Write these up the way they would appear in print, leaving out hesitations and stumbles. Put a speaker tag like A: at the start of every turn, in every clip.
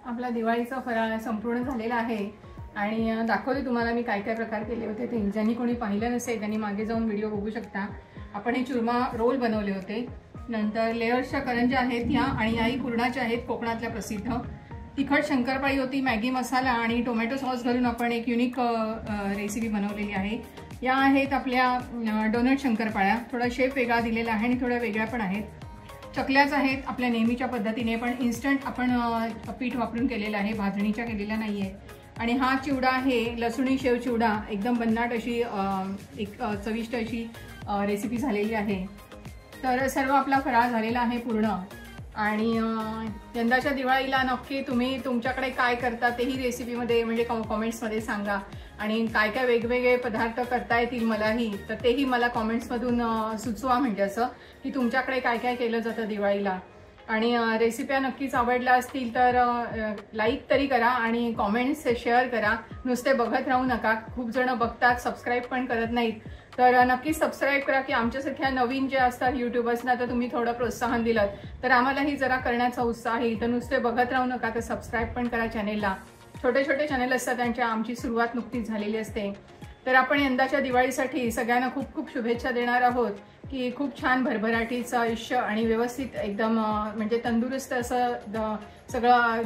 A: आपला दिवाळीचा फराळ संपूर्ण झालेला आहे आणि दाखवते तुम्हाला मी काय काय प्रकार केले होते ते. ज्यांनी कोणी पाहिलं नसेल त्यांनी मागे जाऊन व्हिडिओ बघू शकता. आपण हे चुरमा रोल बनवले होते. नंतर लेयर्सच्या करंज्या आहेत ह्या आणि याही पुरणाच्या आहेत, कोकणातल्या प्रसिद्ध. तिखट शंकरपाळी होती, मॅगी मसाला आणि टोमॅटो सॉस घालून आपण एक युनिक रेसिपी बनवलेली आहे. या आहेत आपल्या डोनट शंकरपाळ्या. थोडा शेप वेगळा दिलेला आहे आणि थोड्या वेगळ्या पण आहेत. चकल्याच आहेत आपल्या नेहमीच्या पद्धतीने, पण इन्स्टंट आपण पीठ वापरून केलेलं आहे, भाजणीच्या केलेल्या नाही आहे. आणि हा चिवडा आहे लसुणी शेव चिवडा. एकदम भन्नाट अशी एक चविष्ट अशी रेसिपी झालेली आहे. तर सर्व आपला फराळ झालेला आहे पूर्ण. आणि यंदाच्या दिवाळीला नक्की तुम्ही तुमच्याकडे काय करता तेही रेसिपीमध्ये म्हणजे कॉमेंट्समध्ये सांगा. आणि काय काय वेगवेगळे पदार्थ करता येतील मलाही, तर तेही मला कॉमेंट्समधून सुचवा. म्हणजे असं की तुमच्याकडे काय काय केलं जातं दिवाळीला. आणि रेसिप्या नक्कीच आवडल्या असतील तर लाईक तरी करा आणि कॉमेंट्स शेअर करा. नुसते बघत राहू नका. खूप जण बघतात, सबस्क्राईब पण करत नाहीत. तर नक्कीच सबस्क्राईब करा की आमच्यासारख्या नवीन जे असतात यूट्यूबर्सना तर तुम्ही थोडं प्रोत्साहन दिलं तर आम्हालाही जरा करण्याचा उत्साह येईल. तर नुसते बघत राहू नका, तर सबस्क्राईब पण करा चॅनेलला. छोटे छोटे चॅनेल असतात त्यांच्या, आमची सुरुवात नुकतीच झालेली असते. तर आपण यंदाच्या दिवाळीसाठी सगळ्यांना खूप खूप शुभेच्छा देणार आहोत की खूप छान भरभराटीचं आयुष्य आणि व्यवस्थित एकदम म्हणजे तंदुरुस्त असं सगळं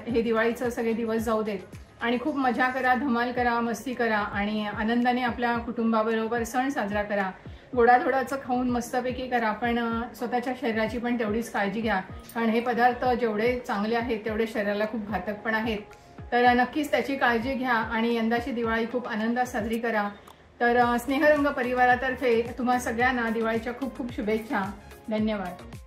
A: हे दिवाळीचं सगळे दिवस जाऊ देत. आणि खूप मजा करा, धमाल करा, मस्ती करा आणि आनंदाने आपल्या कुटुंबाबरोबर सण साजरा करा. गोडाधोडाचं खाऊन मस्तपैकी करा, पण स्वतःच्या शरीराची पण तेवढीच काळजी घ्या. कारण हे पदार्थ जेवढे चांगले आहेत तेवढे शरीराला खूप घातक पण आहेत. तर नक्कीच त्याची काळजी घ्या आणि यंदाची दिवाळी खूप आनंदात साजरी करा. तर स्नेहरंग परिवारातर्फे तुम्हा सगळ्यांना दिवाळीच्या खूप खूप शुभेच्छा. धन्यवाद.